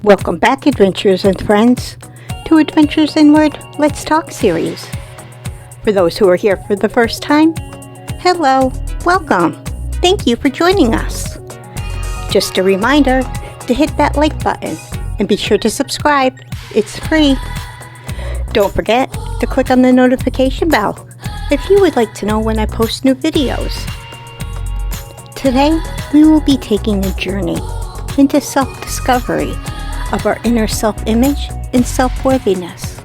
Welcome back, adventurers and friends, to Adventures Inward Let's Talk series. For those who are here for the first time, hello, welcome. Thank you for joining us. Just a reminder to hit that like button and be sure to subscribe. It's free. Don't forget to click on the notification bell if you would like to know when I post new videos. Today, we will be taking a journey into self-discovery of our inner self-image and self-worthiness.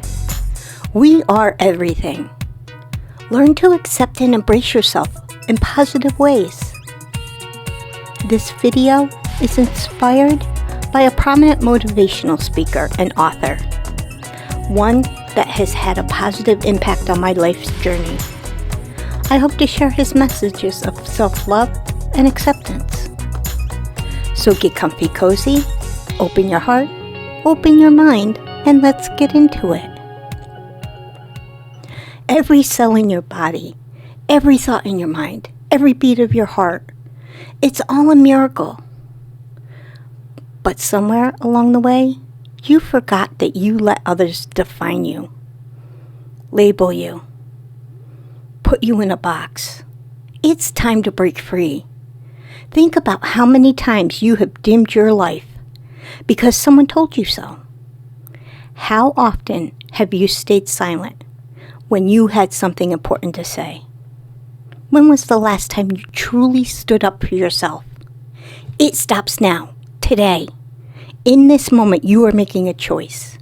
We are everything. Learn to accept and embrace yourself in positive ways. This video is inspired by a prominent motivational speaker and author, one that has had a positive impact on my life's journey. I hope to share his messages of self-love and acceptance. So get comfy cozy, open your heart, open your mind, and let's get into it. Every cell in your body, every thought in your mind, every beat of your heart, it's all a miracle. But somewhere along the way, you forgot that you let others define you, label you, put you in a box. It's time to break free. Think about how many times you have dimmed your life because someone told you so. How often have you stayed silent when you had something important to say? When was the last time you truly stood up for yourself? It stops now, today. In this moment, you are making a choice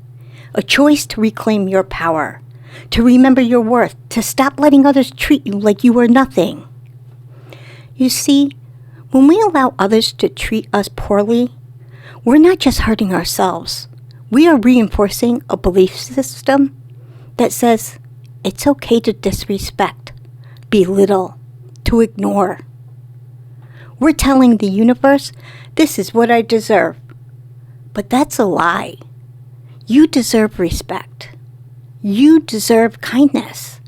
to reclaim your power, to remember your worth, to stop letting others treat you like you are nothing. You see, when we allow others to treat us poorly, we're not just hurting ourselves. We are reinforcing a belief system that says it's okay to disrespect, belittle, to ignore. We're telling the universe, this is what I deserve. But that's a lie. You deserve respect. You deserve kindness.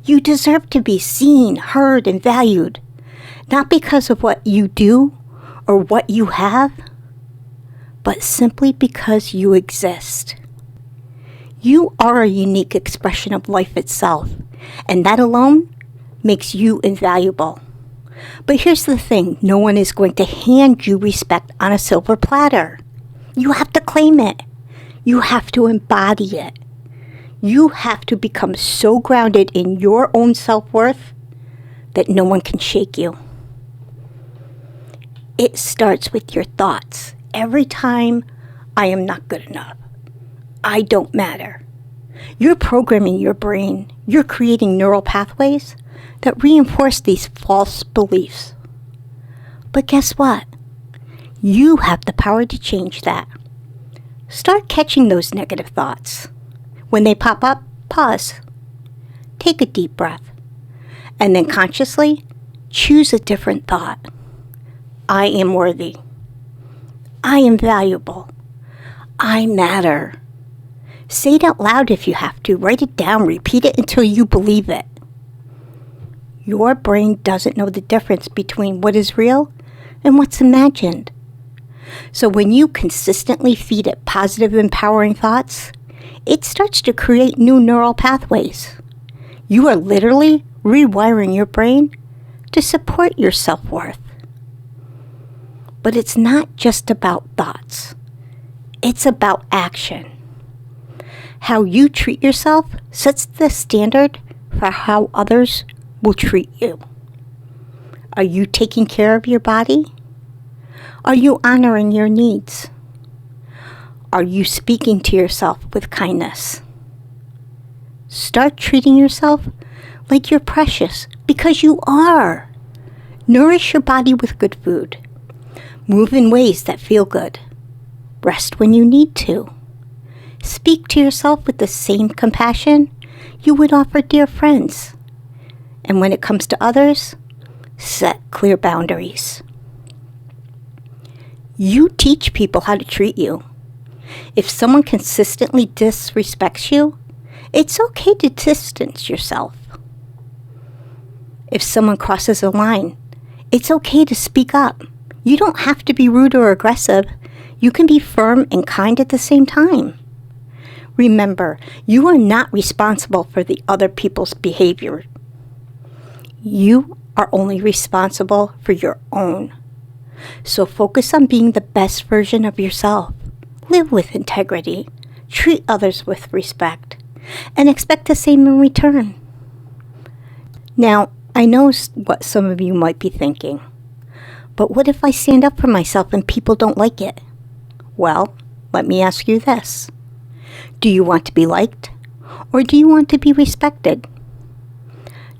You deserve to be seen, heard, and valued, not because of what you do or what you have, but simply because you exist. You are a unique expression of life itself, and that alone makes you invaluable. But here's the thing, no one is going to hand you respect on a silver platter. You have to claim it. You have to embody it. You have to become so grounded in your own self-worth that no one can shake you. It starts with your thoughts. Every time, I am not good enough. I don't matter. You're programming your brain. You're creating neural pathways that reinforce these false beliefs. But guess what? You have the power to change that. Start catching those negative thoughts. When they pop up, pause. Take a deep breath. And then consciously choose a different thought. I am worthy. I am valuable. I matter. Say it out loud if you have to. Write it down. Repeat it until you believe it. Your brain doesn't know the difference between what is real and what's imagined. So when you consistently feed it positive, empowering thoughts, it starts to create new neural pathways. You are literally rewiring your brain to support your self-worth. But it's not just about thoughts. It's about action. How you treat yourself sets the standard for how others will treat you. Are you taking care of your body? Are you honoring your needs? Are you speaking to yourself with kindness? Start treating yourself like you're precious, because you are. Nourish your body with good food. Move in ways that feel good. Rest when you need to. Speak to yourself with the same compassion you would offer dear friends. And when it comes to others, set clear boundaries. You teach people how to treat you. If someone consistently disrespects you, it's okay to distance yourself. If someone crosses a line, it's okay to speak up. You don't have to be rude or aggressive. You can be firm and kind at the same time. Remember, you are not responsible for the other people's behavior. You are only responsible for your own. So focus on being the best version of yourself. Live with integrity. Treat others with respect. And expect the same in return. Now, I know what some of you might be thinking. But what if I stand up for myself and people don't like it? Well, let me ask you this. Do you want to be liked? Or do you want to be respected?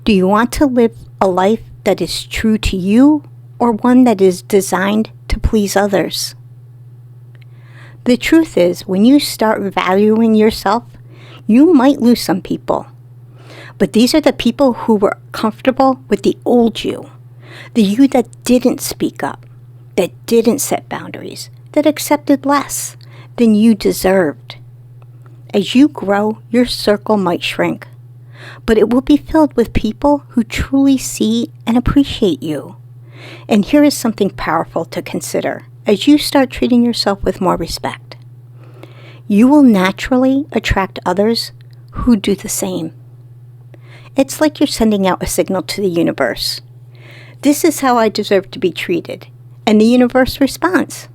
Do you want to live a life that is true to you or one that is designed to please others? The truth is, when you start valuing yourself, you might lose some people. But these are the people who were comfortable with the old you, the you that didn't speak up, that didn't set boundaries, that accepted less than you deserved. As you grow, your circle might shrink, but it will be filled with people who truly see and appreciate you. And here is something powerful to consider as you start treating yourself with more respect. You will naturally attract others who do the same. It's like you're sending out a signal to the universe. This is how I deserve to be treated, and the universe responds.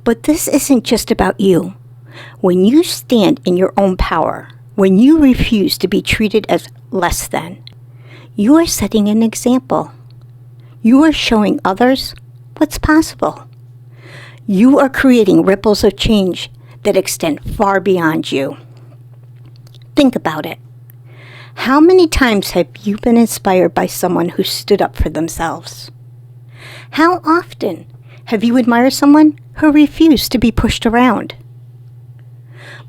But this isn't just about you. When you stand in your own power, when you refuse to be treated as less than, you are setting an example. You are showing others what's possible. You are creating ripples of change that extend far beyond you. Think about it. How many times have you been inspired by someone who stood up for themselves? How often have you admired someone who refused to be pushed around?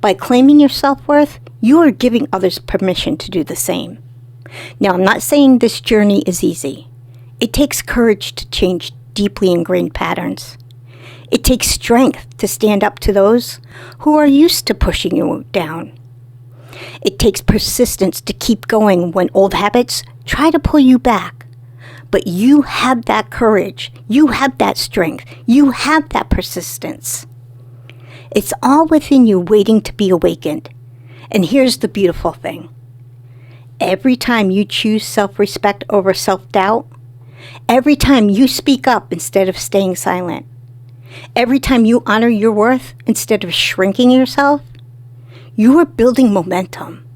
By claiming your self-worth, you are giving others permission to do the same. Now, I'm not saying this journey is easy. It takes courage to change deeply ingrained patterns. It takes strength to stand up to those who are used to pushing you down. It takes persistence to keep going when old habits try to pull you back. But you have that courage. You have that strength. You have that persistence. It's all within you waiting to be awakened. And here's the beautiful thing. Every time you choose self-respect over self-doubt, every time you speak up instead of staying silent, every time you honor your worth instead of shrinking yourself, you are building momentum.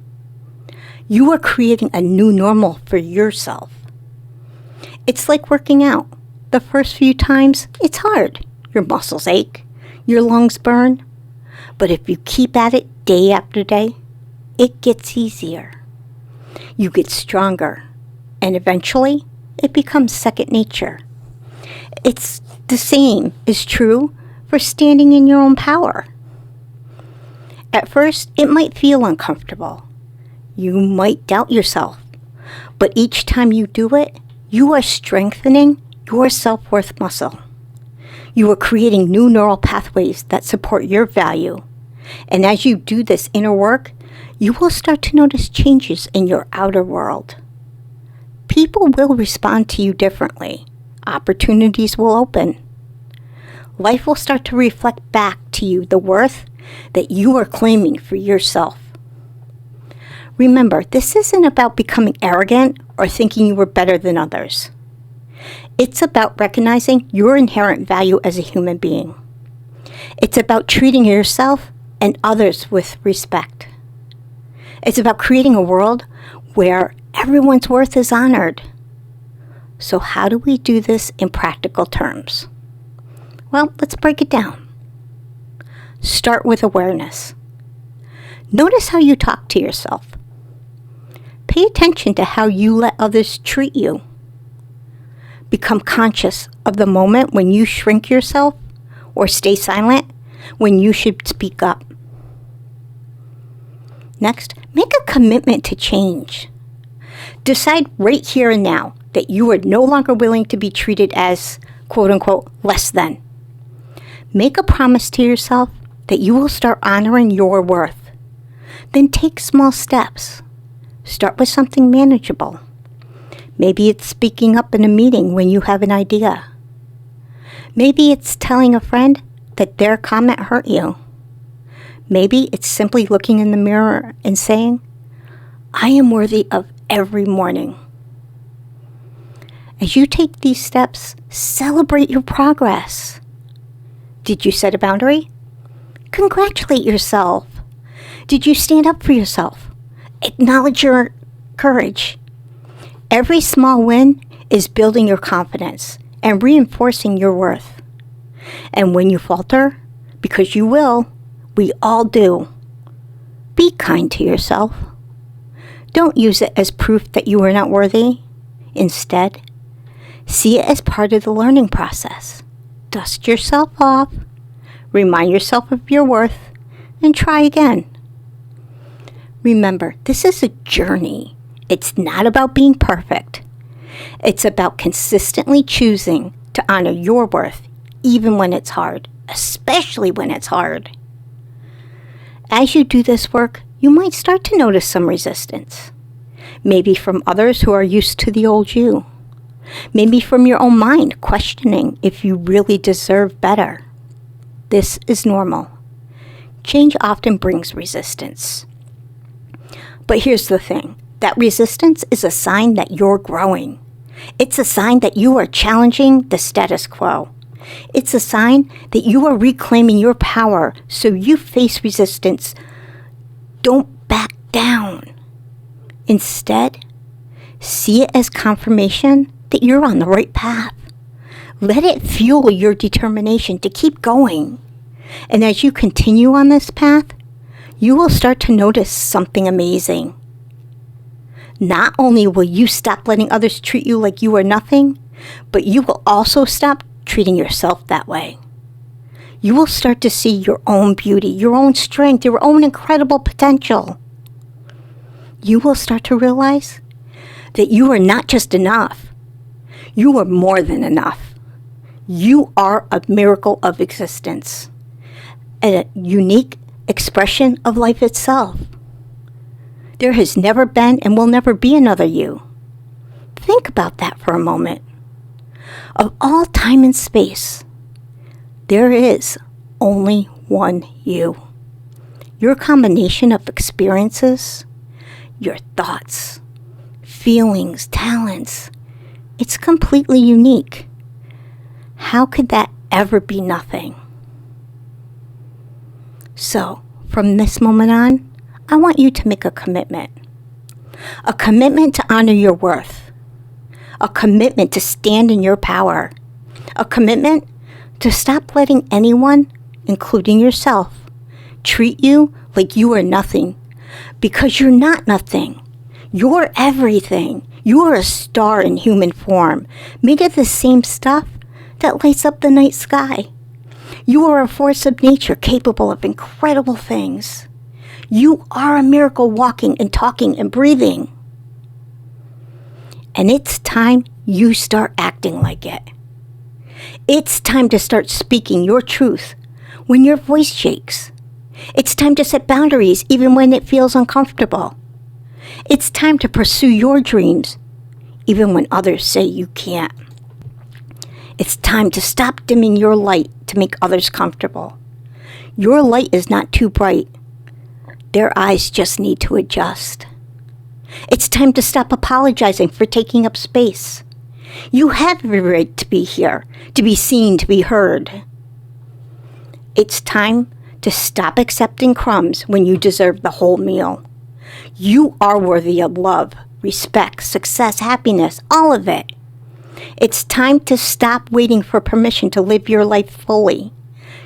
You are creating a new normal for yourself. It's like working out. The first few times, it's hard. Your muscles ache. Your lungs burn. But if you keep at it day after day, it gets easier. You get stronger. And eventually, it becomes second nature. It's the same is true for standing in your own power. At first, it might feel uncomfortable. You might doubt yourself. But each time you do it, you are strengthening your self-worth muscle. You are creating new neural pathways that support your value. And as you do this inner work, you will start to notice changes in your outer world. People will respond to you differently. Opportunities will open. Life will start to reflect back to you the worth that you are claiming for yourself. Remember, this isn't about becoming arrogant or thinking you are better than others. It's about recognizing your inherent value as a human being. It's about treating yourself and others with respect. It's about creating a world where everyone's worth is honored. So how do we do this in practical terms? Well, let's break it down. Start with awareness. Notice how you talk to yourself. Pay attention to how you let others treat you. Become conscious of the moment when you shrink yourself or stay silent when you should speak up. Next, make a commitment to change. Decide right here and now that you are no longer willing to be treated as, quote-unquote, less than. Make a promise to yourself that you will start honoring your worth. Then take small steps. Start with something manageable. Maybe it's speaking up in a meeting when you have an idea. Maybe it's telling a friend that their comment hurt you. Maybe it's simply looking in the mirror and saying, I am worthy of every morning. As you take these steps, celebrate your progress. Did you set a boundary? Congratulate yourself. Did you stand up for yourself? Acknowledge your courage. Every small win is building your confidence and reinforcing your worth. And when you falter, because you will, we all do, be kind to yourself. Don't use it as proof that you are not worthy. Instead, see it as part of the learning process. Dust yourself off, remind yourself of your worth, and try again. Remember, this is a journey. It's not about being perfect. It's about consistently choosing to honor your worth, even when it's hard, especially when it's hard. As you do this work, you might start to notice some resistance. Maybe from others who are used to the old you. Maybe from your own mind questioning if you really deserve better. This is normal. Change often brings resistance. But here's the thing. That resistance is a sign that you're growing. It's a sign that you are challenging the status quo. It's a sign that you are reclaiming your power, so you face resistance. Don't back down. Instead, see it as confirmation that you're on the right path. Let it fuel your determination to keep going. And as you continue on this path, you will start to notice something amazing. Not only will you stop letting others treat you like you are nothing, but you will also stop treating yourself that way. You will start to see your own beauty, your own strength, your own incredible potential. You will start to realize that you are not just enough. You are more than enough. You are a miracle of existence, a unique expression of life itself. There has never been and will never be another you. Think about that for a moment. Of all time and space, there is only one you. Your combination of experiences, your thoughts, feelings, talents, it's completely unique. How could that ever be nothing? So, from this moment on, I want you to make a commitment. A commitment to honor your worth. A commitment to stand in your power. A commitment to stop letting anyone, including yourself, treat you like you are nothing. Because you're not nothing. You're everything. You are a star in human form, made of the same stuff that lights up the night sky. You are a force of nature capable of incredible things. You are a miracle walking and talking and breathing. And it's time you start acting like it. It's time to start speaking your truth when your voice shakes. It's time to set boundaries even when it feels uncomfortable. It's time to pursue your dreams even when others say you can't. It's time to stop dimming your light to make others comfortable. Your light is not too bright. Their eyes just need to adjust. It's time to stop apologizing for taking up space. You have every right to be here, to be seen, to be heard. It's time to stop accepting crumbs when you deserve the whole meal. You are worthy of love, respect, success, happiness, all of it. It's time to stop waiting for permission to live your life fully.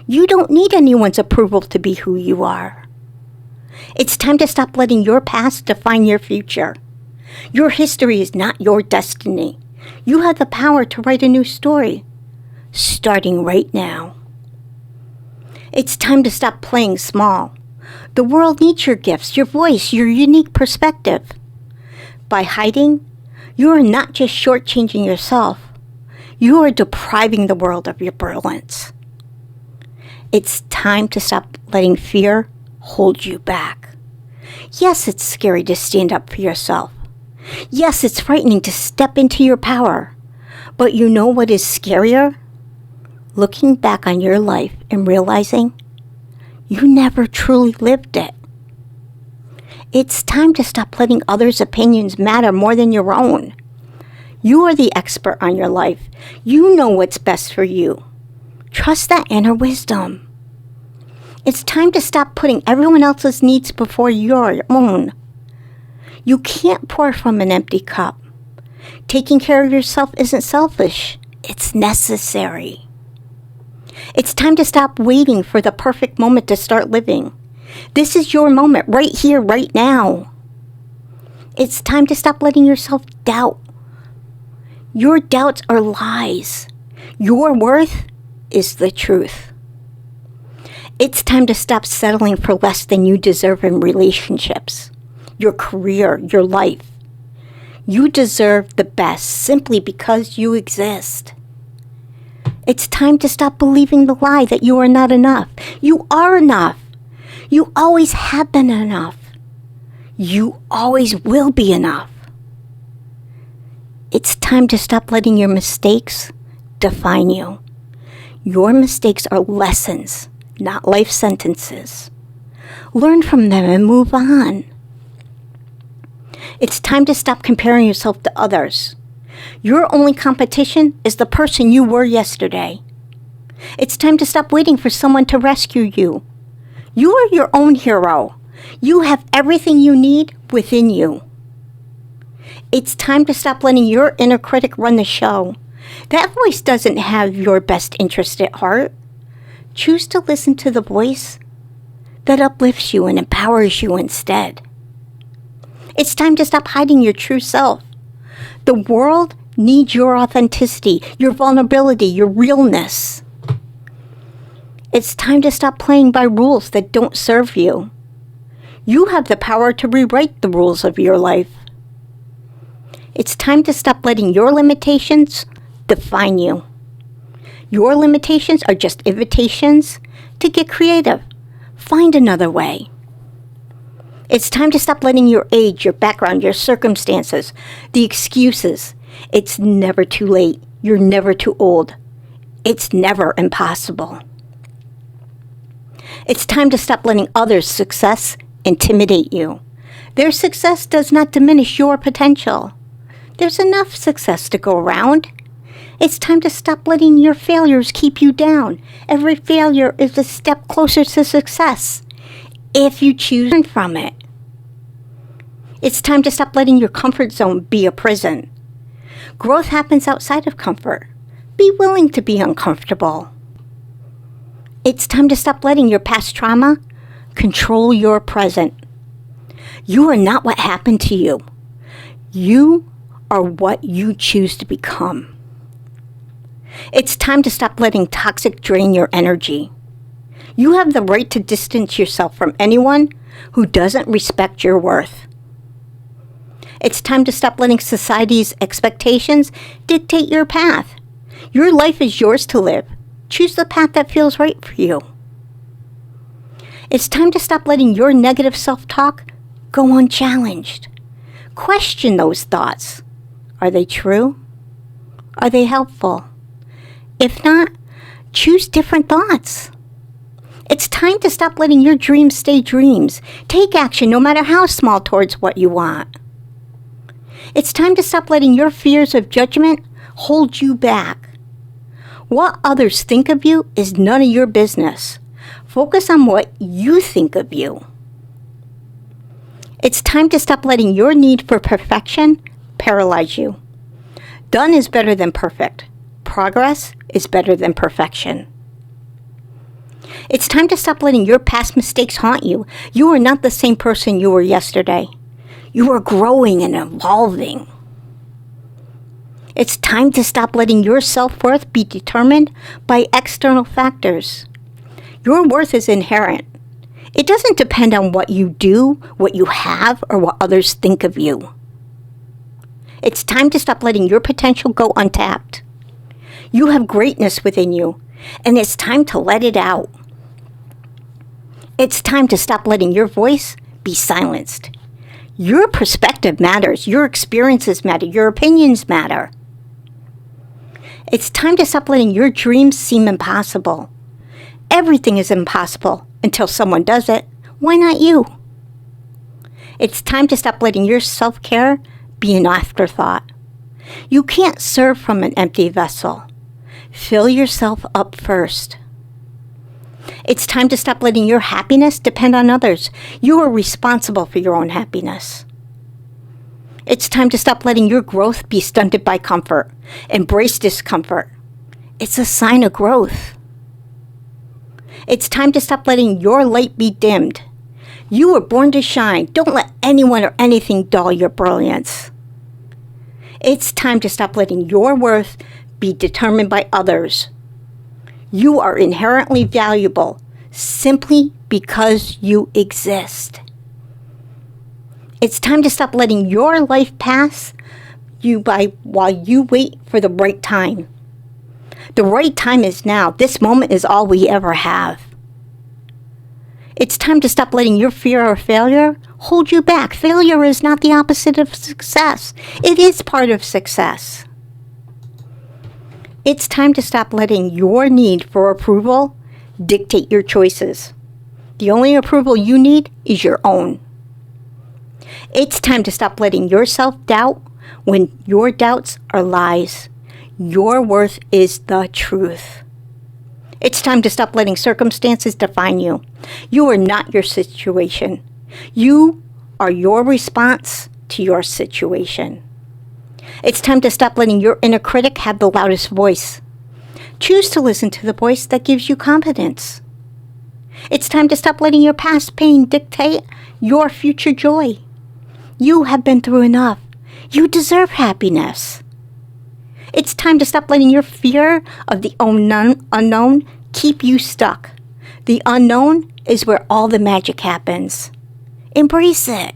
You don't need anyone's approval to be who you are. It's time to stop letting your past define your future. Your history is not your destiny. You have the power to write a new story, starting right now. It's time to stop playing small. The world needs your gifts, your voice, your unique perspective. By hiding, you are not just shortchanging yourself. You are depriving the world of your brilliance. It's time to stop letting fear hold you back. Yes, it's scary to stand up for yourself. Yes, it's frightening to step into your power. But you know what is scarier? looking back on your life and realizing you never truly lived it. It's time to stop letting others' opinions matter more than your own. You are the expert on your life. You know what's best for you. Trust that inner wisdom. It's time to stop putting everyone else's needs before your own. You can't pour from an empty cup. Taking care of yourself isn't selfish. It's necessary. It's time to stop waiting for the perfect moment to start living. This is your moment right here, right now. It's time to stop letting yourself doubt. Your doubts are lies. Your worth is the truth. It's time to stop settling for less than you deserve in relationships, your career, your life. You deserve the best simply because you exist. It's time to stop believing the lie that you are not enough. You are enough. You always have been enough. You always will be enough. It's time to stop letting your mistakes define you. Your mistakes are lessons, not life sentences. Learn from them and move on. It's time to stop comparing yourself to others. Your only competition is the person you were yesterday. It's time to stop waiting for someone to rescue you. You are your own hero. You have everything you need within you. It's time to stop letting your inner critic run the show. That voice doesn't have your best interest at heart. Choose to listen to the voice that uplifts you and empowers you instead. It's time to stop hiding your true self. The world needs your authenticity, your vulnerability, your realness. It's time to stop playing by rules that don't serve you. You have the power to rewrite the rules of your life. It's time to stop letting your limitations define you. Your limitations are just invitations to get creative. Find another way. It's time to stop letting your age, your background, your circumstances, the excuses. It's never too late. You're never too old. It's never impossible. It's time to stop letting others' success intimidate you. Their success does not diminish your potential. There's enough success to go around. It's time to stop letting your failures keep you down. Every failure is a step closer to success if you choose to learn from it. It's time to stop letting your comfort zone be a prison. Growth happens outside of comfort. Be willing to be uncomfortable. It's time to stop letting your past trauma control your present. You are not what happened to you. You are what you choose to become. It's time to stop letting toxic drain your energy. You have the right to distance yourself from anyone who doesn't respect your worth. It's time to stop letting society's expectations dictate your path. Your life is yours to live. Choose the path that feels right for you. It's time to stop letting your negative self-talk go unchallenged. Question those thoughts. Are they true? Are they helpful? If not, choose different thoughts. It's time to stop letting your dreams stay dreams. Take action, no matter how small, towards what you want. It's time to stop letting your fears of judgment hold you back. What others think of you is none of your business. Focus on what you think of you. It's time to stop letting your need for perfection paralyze you. Done is better than perfect. Progress is better than perfection. It's time to stop letting your past mistakes haunt you. You are not the same person you were yesterday. You are growing and evolving. It's time to stop letting your self-worth be determined by external factors. Your worth is inherent. It doesn't depend on what you do, what you have, or what others think of you. It's time to stop letting your potential go untapped. You have greatness within you, and it's time to let it out. It's time to stop letting your voice be silenced. Your perspective matters. Your experiences matter. Your opinions matter. It's time to stop letting your dreams seem impossible. Everything is impossible until someone does it. Why not you? It's time to stop letting your self-care be an afterthought. You can't serve from an empty vessel. Fill yourself up first. It's time to stop letting your happiness depend on others. You are responsible for your own happiness. It's time to stop letting your growth be stunted by comfort. Embrace discomfort. It's a sign of growth. It's time to stop letting your light be dimmed. You were born to shine. Don't let anyone or anything dull your brilliance. It's time to stop letting your worth be determined by others. You are inherently valuable simply because you exist. It's time to stop letting your life pass you by while you wait for the right time. The right time is now. This moment is all we ever have. It's time to stop letting your fear of failure hold you back. Failure is not the opposite of success. It is part of success. It's time to stop letting your need for approval dictate your choices. The only approval you need is your own. It's time to stop letting yourself doubt when your doubts are lies. Your worth is the truth. It's time to stop letting circumstances define you. You are not your situation. You are your response to your situation. It's time to stop letting your inner critic have the loudest voice. Choose to listen to the voice that gives you confidence. It's time to stop letting your past pain dictate your future joy. You have been through enough. You deserve happiness. It's time to stop letting your fear of the unknown keep you stuck. The unknown is where all the magic happens. Embrace it.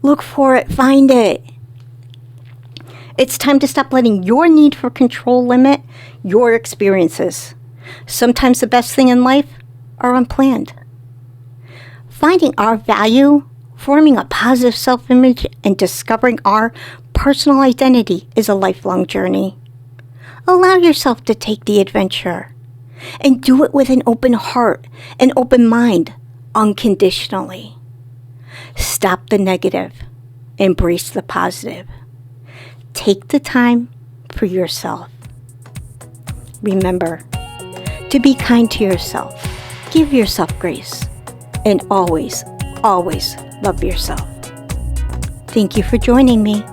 Look for it. Find it. It's time to stop letting your need for control limit your experiences. Sometimes the best thing in life are unplanned. Finding our value, forming a positive self-image, and discovering our personal identity is a lifelong journey. Allow yourself to take the adventure and do it with an open heart, an open mind, unconditionally. Stop the negative. Embrace the positive. Take the time for yourself. Remember to be kind to yourself. Give yourself grace. And always, always love yourself. Thank you for joining me.